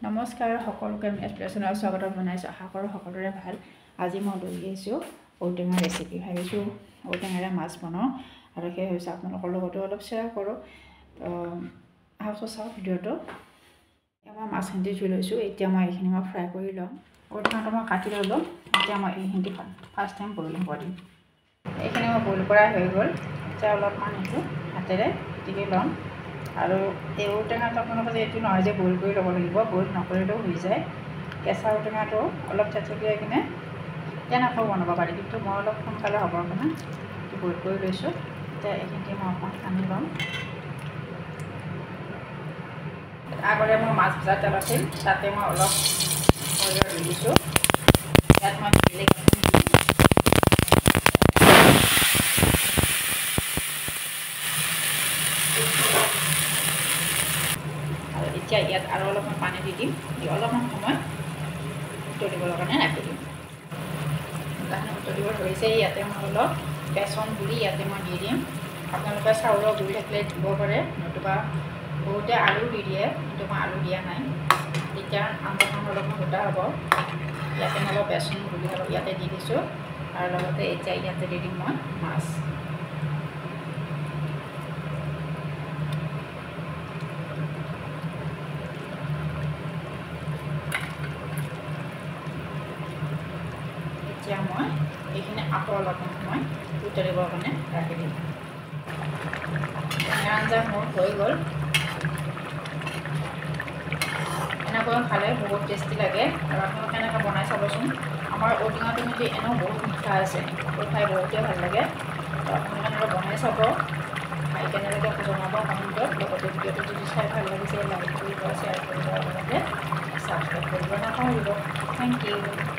নমস্কাৰ সকলোকে এক্সপ্ৰেছনৰ স্বাগতম জনাইছোঁ। আশা কৰোঁ সকলোৰে ভাল। আজি মই লৈ আহিছোঁ ঔটেঙা ৰেচিপি। ভাবিছোঁ ঔটেঙাৰে মাছ বনাওঁ আৰু সেই হৈছে আপোনালোকৰ লগতো অলপ শ্বেয়াৰ কৰোঁ। আহক চাওক ভিডিঅ'টো। মই মাছখিনি ধুই লৈছোঁ। এতিয়া মই এইখিনি ফ্ৰাই কৰি ল'ম। ঔটেঙাটো মই কাটি ল'লোঁ। এতিয়া মই এইখিনি ফাৰ্ষ্ট টাইম বইল হ'ব দিম। এইখিনি মই বইল কৰা হৈ গ'ল। এতিয়া অলপমান এইটো হাতেৰে পিটিকি ল'ম। আৰু এই ঔটেঙাটো আপোনালোকে যে এইটো নহয় যে বইল কৰি ল'ব লাগিব, বইল নকৰিলেও হৈ যায়। কেঁচা ঔটেঙাটো অলপ থেঠেলিয়াই কিনে তেনেকৈ বনাব পাৰি, কিন্তু মই অলপ সোনকালে হ'বৰ কাৰণে এইটো বইল কৰি লৈছোঁ। এতিয়া এইখিনি মই অকণমান সানি ল'ম। আগতে মই মাছ ভজা তেল আছিল, তাতে মই অলপ সৰিয়হ দি দিছোঁ। ইয়াত মই বেলেগ এতিয়া ইয়াত আৰু অলপমান পানী দি দিম। দি অলপমান সময় উতলিবৰ কাৰণে ৰাখি দিম। উতলিব ধৰিছে। ইয়াতে মই অলপ বেচন গুলি ইয়াতে মই দি দিম। আপোনালোকে চাউলৰ গুৰি থাকিলে দিব পাৰে, নতুবা বহুতে আলু দি দিয়ে, কিন্তু মই আলু দিয়া নাই। তেতিয়া আঞ্জাখন অলপমান গোটা হ'ব। ইয়াতে মই অলপ বেচন গুলি অলপ ইয়াতে দি দিছোঁ। আৰু লগতে এতিয়া ইয়াতে দি দিম মই মাছ। এতিয়া মই এইখিনি আকৌ অলপমান সময় উতলিবৰ কাৰণে ৰাখি দিম। আঞ্জা মোৰ হৈ গ'ল। এনেকৈ খালে বহুত টেষ্টি লাগে আৰু আপোনালোকে এনেকৈ বনাই চাবচোন। আমাৰ ঔটেঙাটো কিন্তু এনেও বহুত মিঠা আছে, খাই বহুতেই ভাল লাগে। তো আপোনালোকে এনেকৈ বনাই চাব, খাই কেনেকৈ জনাব কমেণ্টত। লগতে ভিডিঅ'টো যদি চাই ভাল লাগিছে লাইক কৰিব, শ্বেয়াৰ কৰিব, লগতে ছাবস্ক্ৰাইব কৰিব নাপাহৰিব। Thank U.